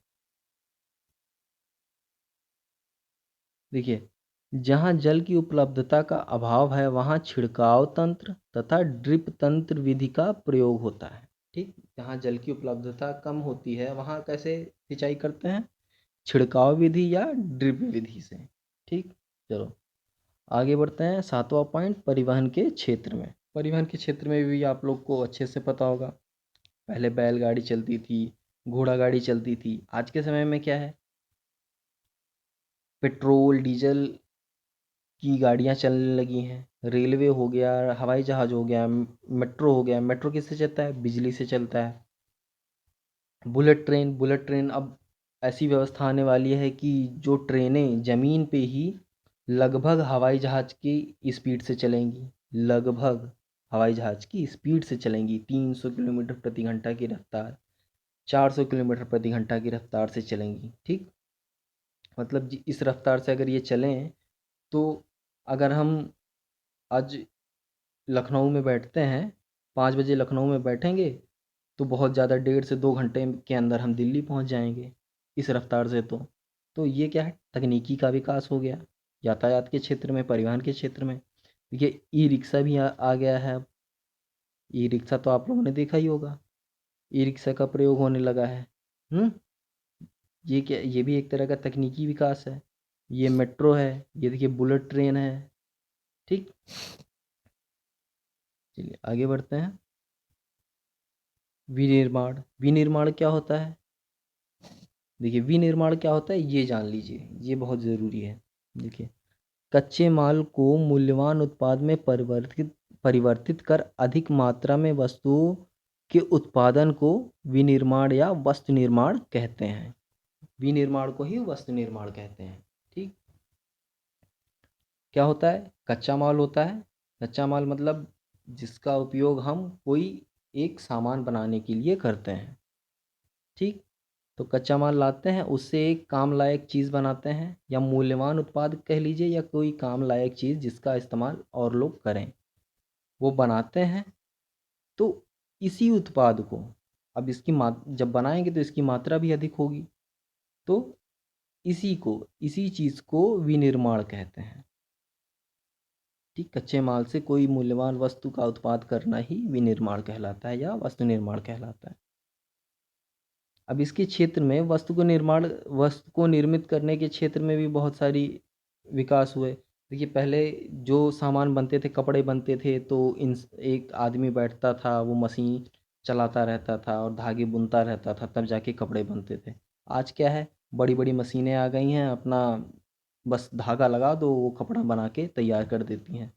देखिए, जहाँ जल की उपलब्धता का अभाव है वहाँ छिड़काव तंत्र तथा ड्रिप तंत्र विधि का प्रयोग होता है। ठीक, जहाँ जल की उपलब्धता कम होती है वहाँ कैसे सिंचाई करते हैं? छिड़काव विधि या ड्रिप विधि से। ठीक, चलो आगे बढ़ते हैं। सातवां पॉइंट, परिवहन के क्षेत्र में। परिवहन के क्षेत्र में भी आप लोग को अच्छे से पता होगा, पहले बैलगाड़ी चलती थी, घोड़ा गाड़ी चलती थी। आज के समय में क्या है? पेट्रोल डीजल की गाड़ियाँ चलने लगी हैं। रेलवे हो गया, हवाई जहाज़ हो गया, मेट्रो हो गया। मेट्रो किससे चलता है? बिजली से चलता है। बुलेट ट्रेन अब ऐसी व्यवस्था आने वाली है कि जो ट्रेनें ज़मीन पे ही लगभग हवाई जहाज़ की स्पीड से चलेंगी। लगभग हवाई जहाज़ की स्पीड से चलेंगी। 300 किलोमीटर प्रति घंटा की रफ्तार, 400 किलोमीटर प्रति घंटा की रफ्तार से चलेंगी। ठीक, मतलब इस रफ्तार से अगर ये चलें, तो अगर हम आज लखनऊ में बैठते हैं, 5 बजे लखनऊ में बैठेंगे, तो बहुत ज़्यादा 1.5 से 2 घंटे के अंदर हम दिल्ली पहुंच जाएंगे इस रफ्तार से। तो ये क्या है? तकनीकी का विकास हो गया यातायात के क्षेत्र में, परिवहन के क्षेत्र में। ये ई रिक्शा भी आ गया है अब। ई रिक्शा तो आप लोगों ने देखा ही होगा, ई रिक्शा का प्रयोग होने लगा है। हम्म, ये क्या? ये भी एक तरह का तकनीकी विकास है। ये मेट्रो है, ये देखिए बुलेट ट्रेन है। ठीक, चलिए आगे बढ़ते हैं। विनिर्माण, विनिर्माण क्या होता है? देखिए, विनिर्माण क्या होता है ये जान लीजिए, ये बहुत ज़रूरी है। देखिए, कच्चे माल को मूल्यवान उत्पाद में परिवर्तित परिवर्तित कर अधिक मात्रा में वस्तुओं के उत्पादन को विनिर्माण या वस्तु निर्माण कहते हैं। विनिर्माण को ही वस्तु निर्माण कहते हैं। ठीक, क्या होता है? कच्चा माल होता है। कच्चा माल मतलब जिसका उपयोग हम कोई एक सामान बनाने के लिए करते हैं। ठीक, तो कच्चा माल लाते हैं, उससे एक काम लायक चीज़ बनाते हैं, या मूल्यवान उत्पाद कह लीजिए, या कोई काम लायक चीज़ जिसका इस्तेमाल और लोग करें, वो बनाते हैं। तो इसी उत्पाद को अब इसकी जब बनाएंगे तो इसकी मात्रा भी अधिक होगी, तो इसी चीज़ को विनिर्माण कहते हैं। ठीक, कच्चे माल से कोई मूल्यवान वस्तु का उत्पाद करना ही विनिर्माण कहलाता है या वस्तु निर्माण कहलाता है। अब इसके क्षेत्र में वस्तु को निर्मित करने के क्षेत्र में भी बहुत सारी विकास हुए। देखिए, पहले जो सामान बनते थे, कपड़े बनते थे, तो इन एक आदमी बैठता था, वो मशीन चलाता रहता था और धागे बुनता रहता था, तब जाके कपड़े बनते थे। आज क्या है? बड़ी बड़ी मशीनें आ गई हैं, अपना बस धागा लगा दो, वो कपड़ा बना के तैयार कर देती हैं।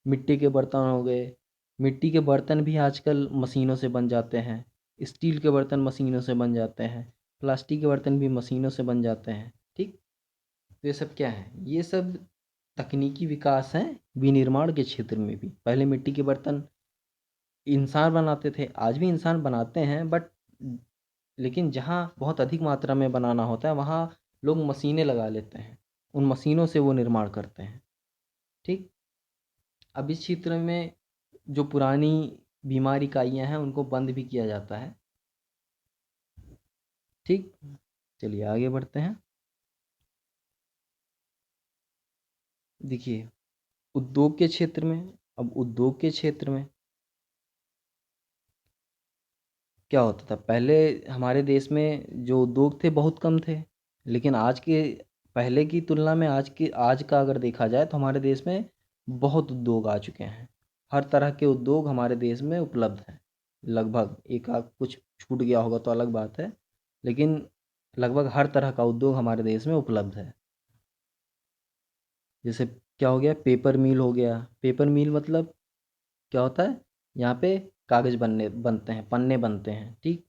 मिट्टी के बर्तन हो गए, मिट्टी के बर्तन भी आजकल मशीनों से बन जाते हैं। स्टील के बर्तन मशीनों से बन जाते हैं, प्लास्टिक के बर्तन भी मशीनों से बन जाते हैं। ठीक, तो ये सब क्या है, ये सब तकनीकी विकास हैं विनिर्माण के क्षेत्र में भी। पहले मिट्टी के बर्तन इंसान बनाते थे, आज भी इंसान बनाते हैं, बट लेकिन जहाँ बहुत अधिक मात्रा में बनाना होता है वहाँ लोग मशीनें लगा लेते हैं, उन मशीनों से वो निर्माण करते हैं। ठीक, अब इस क्षेत्र में जो पुरानी बीमार इकाइयाँ हैं उनको बंद भी किया जाता है। ठीक, चलिए आगे बढ़ते हैं। देखिए, उद्योग के क्षेत्र में, अब उद्योग के क्षेत्र में क्या होता था, पहले हमारे देश में जो उद्योग थे बहुत कम थे, लेकिन आज के, पहले की तुलना में आज का अगर देखा जाए तो हमारे देश में बहुत उद्योग आ चुके हैं। हर तरह के उद्योग हमारे देश में उपलब्ध हैं। लगभग, एक आध कुछ छूट गया होगा तो अलग बात है, लेकिन लगभग हर तरह का उद्योग हमारे देश में उपलब्ध है। जैसे क्या हो गया, पेपर मिल हो गया। पेपर मिल मतलब क्या होता है, यहाँ पे कागज़ बनते हैं, पन्ने बनते हैं। ठीक,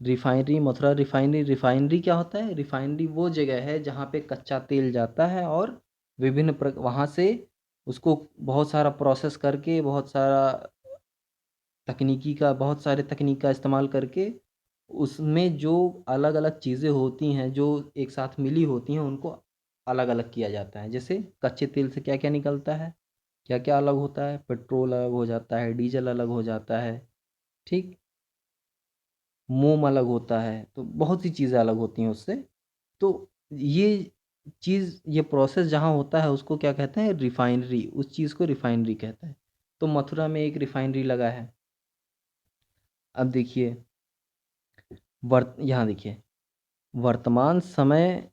रिफाइनरी, मथुरा रिफाइनरी। रिफाइनरी क्या होता है, रिफाइनरी वो जगह है जहाँ पे कच्चा तेल जाता है और वहाँ से उसको बहुत सारा प्रोसेस करके, बहुत सारे तकनीक का इस्तेमाल करके उसमें जो अलग अलग चीज़ें होती हैं जो एक साथ मिली होती हैं उनको अलग अलग किया जाता है। जैसे कच्चे तेल से क्या क्या निकलता है, क्या क्या अलग होता है, पेट्रोल अलग हो जाता है, डीजल अलग हो जाता है। ठीक, मोम अलग होता है, तो बहुत सी चीज़ें अलग होती हैं उससे। तो ये ये प्रोसेस जहाँ होता है उसको क्या कहते हैं, रिफाइनरी। उस चीज़ को रिफाइनरी कहते हैं। तो मथुरा में एक रिफाइनरी लगा है। अब देखिए, यहाँ देखिए, वर्तमान समय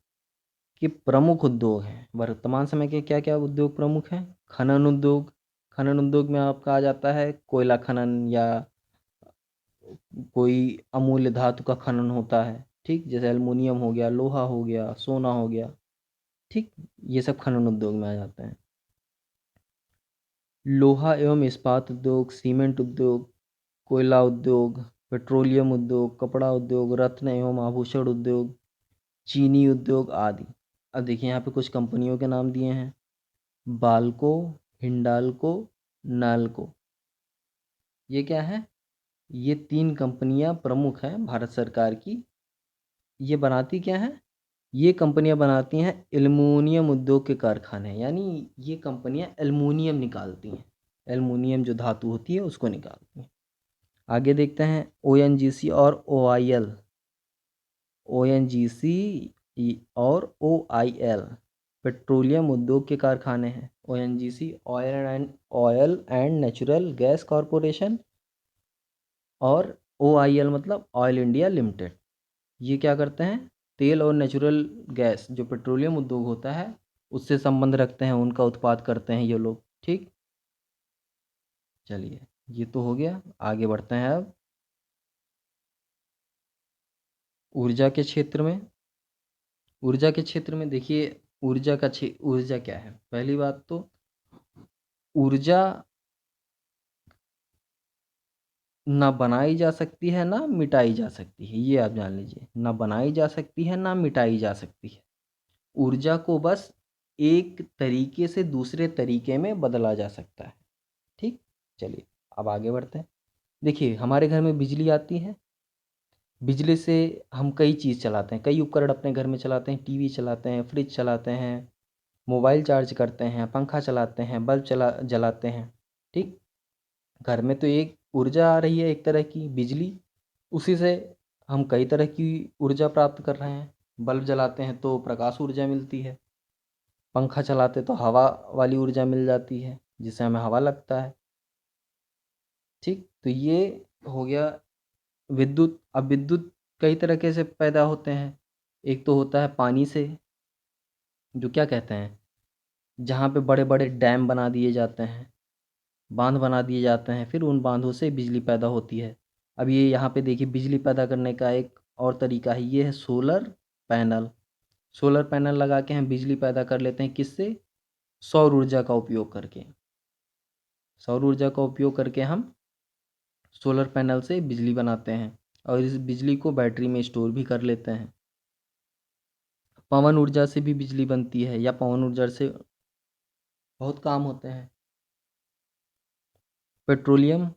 के प्रमुख उद्योग हैं। वर्तमान समय के क्या क्या उद्योग प्रमुख हैं, खनन उद्योग। खनन उद्योग में आपका आ जाता है कोयला खनन, या कोई अमूल्य धातु का खनन होता है। ठीक, जैसे एल्युमिनियम हो गया, लोहा हो गया, सोना हो गया। ठीक, ये सब खनन उद्योग में आ जाते हैं। लोहा एवं इस्पात उद्योग, सीमेंट उद्योग, कोयला उद्योग, पेट्रोलियम उद्योग, कपड़ा उद्योग, रत्न एवं आभूषण उद्योग, चीनी उद्योग आदि। अब देखिए यहाँ पे कुछ कंपनियों के नाम दिए हैं, बाल्को, हिंडाल्को, नाल्को। ये क्या है, ये 3 कंपनियां प्रमुख हैं भारत सरकार की। ये बनाती क्या हैं, ये कंपनियां बनाती हैं एल्युमिनियम उद्योग के कारखाने, यानी ये कंपनियां एल्युमिनियम निकालती हैं। एल्युमिनियम जो धातु होती है उसको निकालती हैं। आगे देखते हैं ओएनजीसी और ओआईएल। ओएनजीसी और ओआईएल पेट्रोलियम उद्योग के कारखाने हैं। ONGC oil and natural gas corporation, और ओआईएल मतलब ऑयल इंडिया लिमिटेड। ये क्या करते हैं, तेल और नेचुरल गैस, जो पेट्रोलियम उद्योग होता है उससे संबंध रखते हैं, उनका उत्पाद करते हैं ये लोग। ठीक, चलिए ये तो हो गया, आगे बढ़ते हैं अब ऊर्जा के क्षेत्र में। ऊर्जा के क्षेत्र में देखिए, ऊर्जा क्या है, पहली बात तो ऊर्जा ना बनाई जा सकती है ना मिटाई जा सकती है, ये आप जान लीजिए। ना बनाई जा सकती है ना मिटाई जा सकती है। ऊर्जा को बस एक तरीके से दूसरे तरीके में बदला जा सकता है। ठीक, चलिए अब आगे बढ़ते हैं। देखिए, हमारे घर में बिजली आती है, बिजली से हम कई चीज़ चलाते हैं, कई उपकरण अपने घर में चलाते हैं। टीवी चलाते हैं, फ्रिज चलाते हैं, मोबाइल चार्ज करते हैं, पंखा चलाते हैं, बल्ब जलाते हैं। ठीक, घर में तो एक ऊर्जा आ रही है, एक तरह की बिजली, उसी से हम कई तरह की ऊर्जा प्राप्त कर रहे हैं। बल्ब जलाते हैं तो प्रकाश ऊर्जा मिलती है, पंखा चलाते तो हवा वाली ऊर्जा मिल जाती है जिससे हमें हवा लगता है। ठीक, तो ये हो गया विद्युत। अब विद्युत कई तरीके से पैदा होते हैं। एक तो होता है पानी से, जो क्या कहते हैं, जहाँ पे बड़े बड़े डैम बना दिए जाते हैं, बांध बना दिए जाते हैं, फिर उन बांधों से बिजली पैदा होती है। अब ये यहाँ पे देखिए, बिजली पैदा करने का एक और तरीका है, ये है सोलर पैनल। सोलर पैनल लगा के हम बिजली पैदा कर लेते हैं, किससे? सौर ऊर्जा का उपयोग करके। सौर ऊर्जा का उपयोग करके हम सोलर पैनल से बिजली बनाते हैं और इस बिजली को बैटरी में स्टोर भी कर लेते हैं। पवन ऊर्जा से भी बिजली बनती है, या पवन ऊर्जा से बहुत काम होते हैं। पेट्रोलियम,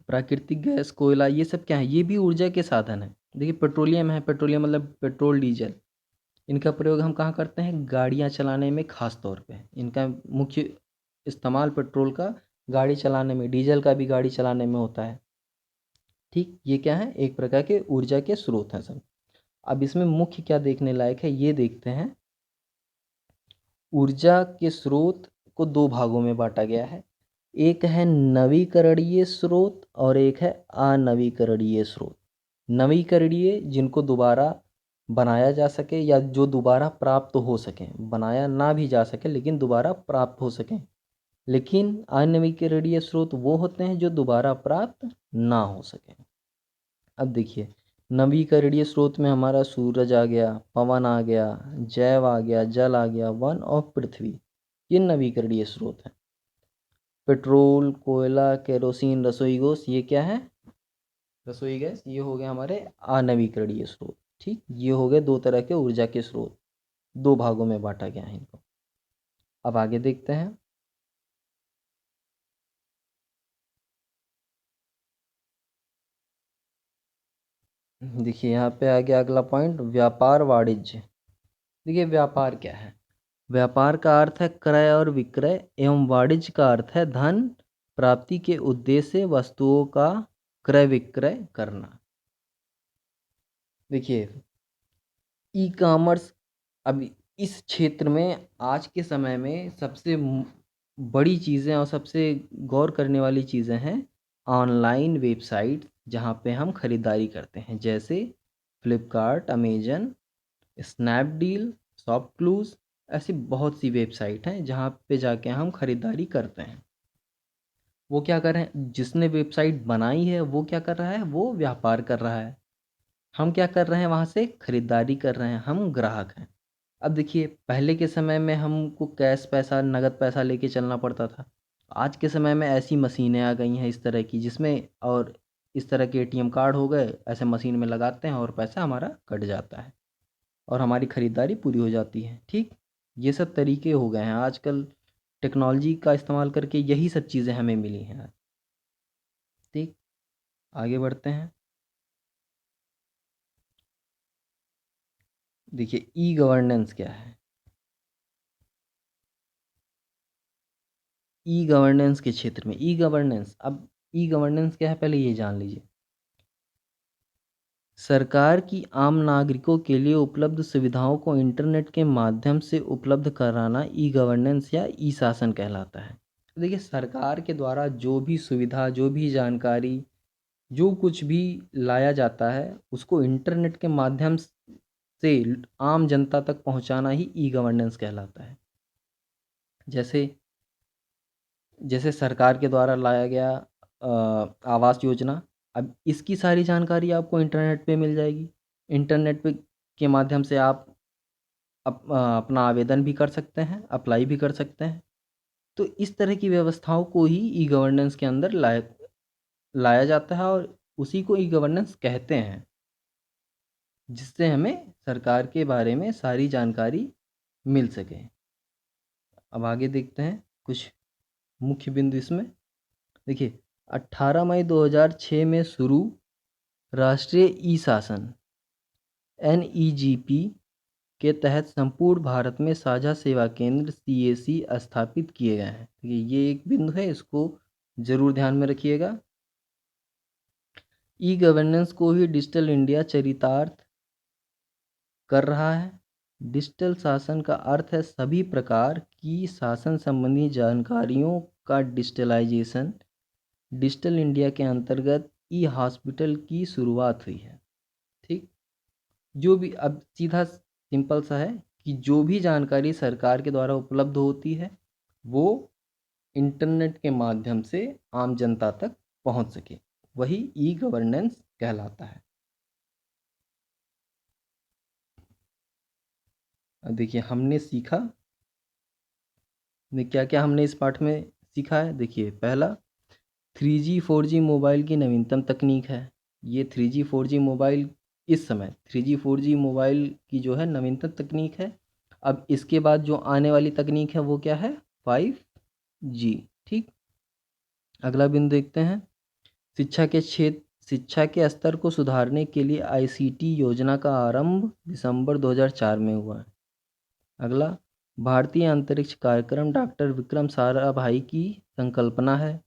प्राकृतिक गैस, कोयला, ये सब क्या है? ये भी ऊर्जा के साधन है। देखिए पेट्रोलियम है, पेट्रोलियम मतलब पेट्रोल डीजल, इनका प्रयोग हम कहाँ करते हैं? गाड़ियाँ चलाने में खास तौर पे। इनका मुख्य इस्तेमाल पेट्रोल का गाड़ी चलाने में, डीजल का भी गाड़ी चलाने में होता है। ठीक, ये क्या है? एक प्रकार के ऊर्जा के स्रोत हैं सब। अब इसमें मुख्य क्या देखने लायक है, ये देखते हैं। ऊर्जा के स्रोत को दो भागों में बांटा गया है। एक है नवीकरणीय स्रोत और एक है अनवीकरणीय स्रोत। नवीकरणीय जिनको दोबारा बनाया जा सके या जो दोबारा प्राप्त हो सके, बनाया ना भी जा सके लेकिन दोबारा प्राप्त हो सके। लेकिन अनवीकरणीय स्रोत वो होते हैं जो दोबारा प्राप्त ना हो सके। अब देखिए, नवीकरणीय स्रोत में हमारा सूरज आ गया, पवन आ गया, जैव आ गया, जल आ गया, वन और पृथ्वी, ये नवीकरणीय स्रोत हैं। पेट्रोल, कोयला, केरोसिन, रसोई गैस, ये क्या है? रसोई गैस, ये हो गए हमारे अनवीकरणीय स्रोत। ठीक, ये हो गए दो तरह के ऊर्जा के स्रोत, दो भागों में बांटा गया है इनको। अब आगे देखते हैं। देखिए यहाँ पे आ गया अगला पॉइंट, व्यापार वाणिज्य। देखिए व्यापार क्या है? व्यापार का अर्थ है क्रय और विक्रय, एवं वाणिज्य का अर्थ है धन प्राप्ति के उद्देश्य से वस्तुओं का क्रय विक्रय करना। देखिए ई कॉमर्स, अब इस क्षेत्र में आज के समय में सबसे बड़ी चीज़ें और सबसे गौर करने वाली चीज़ें हैं ऑनलाइन वेबसाइट, जहाँ पे हम खरीदारी करते हैं, जैसे फ्लिपकार्ट, अमेजन, स्नैपडील, शॉपक्लूज़, ऐसी बहुत सी वेबसाइट हैं जहाँ पे जाके हम खरीदारी करते हैं। वो क्या कर रहे हैं? जिसने वेबसाइट बनाई है वो क्या कर रहा है? वो व्यापार कर रहा है। हम क्या कर रहे हैं? वहाँ से खरीदारी कर रहे हैं, हम ग्राहक हैं। अब देखिए पहले के समय में हमको कैश पैसा, नगद पैसा लेके चलना पड़ता था। आज के समय में ऐसी मशीनें आ गई हैं इस तरह की, जिसमें और इस तरह के एटीएम कार्ड हो गए, ऐसे मशीन में लगाते हैं और पैसा हमारा कट जाता है और हमारी ख़रीदारी पूरी हो जाती है। ठीक, ये सब तरीके हो गए हैं आजकल, टेक्नोलॉजी का इस्तेमाल करके यही सब चीज़ें हमें मिली हैं आज। ठीक, आगे बढ़ते हैं। देखिए ई गवर्नेंस क्या है? ई गवर्नेंस के क्षेत्र में, ई गवर्नेंस, अब ई गवर्नेंस क्या है पहले ये जान लीजिए। सरकार की आम नागरिकों के लिए उपलब्ध सुविधाओं को इंटरनेट के माध्यम से उपलब्ध कराना ई गवर्नेंस या ई शासन कहलाता है। देखिए सरकार के द्वारा जो भी सुविधा, जो भी जानकारी, जो कुछ भी लाया जाता है उसको इंटरनेट के माध्यम से आम जनता तक पहुंचाना ही ई गवर्नेंस कहलाता है। जैसे जैसे सरकार के द्वारा लाया गया आवास योजना, अब इसकी सारी जानकारी आपको इंटरनेट पे मिल जाएगी। इंटरनेट पे के माध्यम से आप अपना आवेदन भी कर सकते हैं, अप्लाई भी कर सकते हैं। तो इस तरह की व्यवस्थाओं को ही ई गवर्नेंस के अंदर लाया जाता है और उसी को ई गवर्नेंस कहते हैं, जिससे हमें सरकार के बारे में सारी जानकारी मिल सके। अब आगे देखते हैं कुछ मुख्य बिंदु इसमें। देखिए 18 मई 2006 में शुरू राष्ट्रीय ई शासन NEGP के तहत संपूर्ण भारत में साझा सेवा केंद्र CAC स्थापित किए गए हैं। ये एक बिंदु है, इसको ज़रूर ध्यान में रखिएगा। ई गवर्नेंस को ही डिजिटल इंडिया चरितार्थ कर रहा है। डिजिटल शासन का अर्थ है सभी प्रकार की शासन संबंधी जानकारियों का डिजिटलाइजेशन। डिजिटल इंडिया के अंतर्गत ई हॉस्पिटल की शुरुआत हुई है। ठीक, जो भी, अब सीधा सिंपल सा है कि जो भी जानकारी सरकार के द्वारा उपलब्ध होती है वो इंटरनेट के माध्यम से आम जनता तक पहुंच सके, वही ई गवर्नेंस कहलाता है। अब देखिए हमने सीखा, क्या क्या हमने इस पाठ में सीखा है। देखिए पहला, 3G 4G मोबाइल की नवीनतम तकनीक है। ये 3G 4G मोबाइल इस समय 3G 4G मोबाइल की जो है नवीनतम तकनीक है। अब इसके बाद जो आने वाली तकनीक है वो क्या है, 5G। ठीक, अगला बिंदु देखते हैं। शिक्षा के स्तर को सुधारने के लिए ICT योजना का आरंभ दिसंबर 2004 में हुआ है। अगला, भारतीय अंतरिक्ष कार्यक्रम डॉक्टर विक्रम साराभाई की संकल्पना है।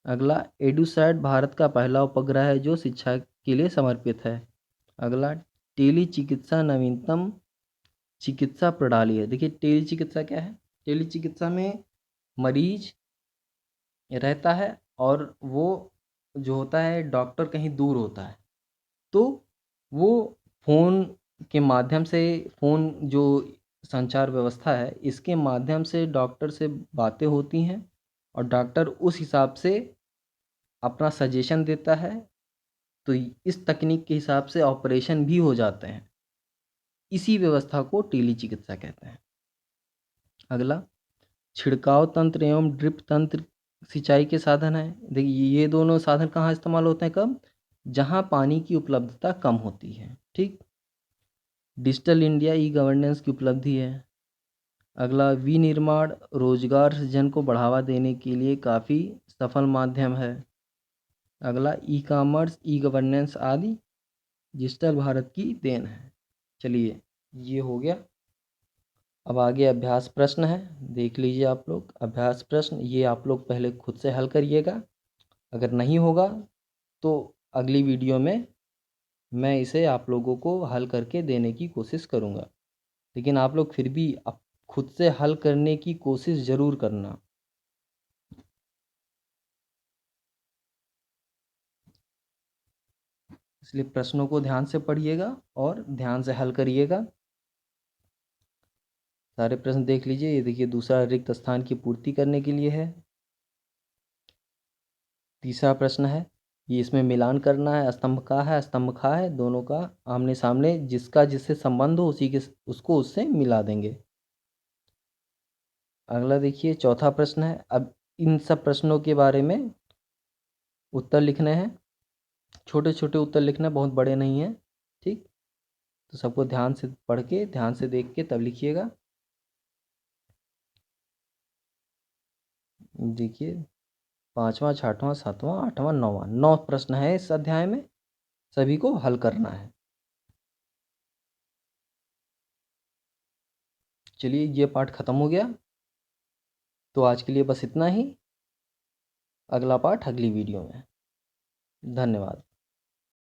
अगला, एडुसैट भारत का पहला उपग्रह है जो शिक्षा के लिए समर्पित है। अगला, टेली चिकित्सा नवीनतम चिकित्सा प्रणाली है। देखिए टेली चिकित्सा क्या है, टेली चिकित्सा में मरीज रहता है और वो जो होता है डॉक्टर कहीं दूर होता है, तो वो फ़ोन के माध्यम से, फ़ोन जो संचार व्यवस्था है इसके माध्यम से डॉक्टर से बातें होती हैं और डॉक्टर उस हिसाब से अपना सजेशन देता है। तो इस तकनीक के हिसाब से ऑपरेशन भी हो जाते हैं। इसी व्यवस्था को टेली चिकित्सा कहते हैं। अगला, छिड़काव तंत्र एवं ड्रिप तंत्र सिंचाई के साधन है। देखिए ये दोनों साधन कहाँ इस्तेमाल होते हैं, कब, जहाँ पानी की उपलब्धता कम होती है। ठीक, डिजिटल इंडिया ई गवर्नेंस की उपलब्धि है। अगला, विनिर्माण रोजगार सृजन को बढ़ावा देने के लिए काफ़ी सफल माध्यम है। अगला, ई कॉमर्स ई गवर्नेंस आदि डिजिटल भारत की देन है। चलिए ये हो गया। अब आगे अभ्यास प्रश्न है, देख लीजिए आप लोग। अभ्यास प्रश्न ये आप लोग पहले खुद से हल करिएगा। अगर नहीं होगा तो अगली वीडियो में मैं इसे आप लोगों को हल करके देने की कोशिश करूँगा। लेकिन आप लोग फिर भी खुद से हल करने की कोशिश ज़रूर करना। इसलिए प्रश्नों को ध्यान से पढ़िएगा और ध्यान से हल करिएगा। सारे प्रश्न देख लीजिए। ये देखिए दूसरा, रिक्त स्थान की पूर्ति करने के लिए है। तीसरा प्रश्न है, ये इसमें मिलान करना है। स्तंभ का है, स्तंभ खा है, दोनों का आमने सामने, जिसका जिससे संबंध हो उसी के उसको उससे मिला देंगे। अगला देखिए चौथा प्रश्न है। अब इन सब प्रश्नों के बारे में उत्तर लिखने हैं। छोटे छोटे उत्तर लिखना, बहुत बड़े नहीं हैं। ठीक, तो सबको ध्यान से पढ़ के, ध्यान से देख के तब लिखिएगा। देखिए पाँचवा, छठवां, सातवां, आठवां, नौवां, 9 प्रश्न है इस अध्याय में, सभी को हल करना है। चलिए ये पाठ खत्म हो गया। तो आज के लिए बस इतना ही। अगला पाठ अगली वीडियो में। धन्यवाद।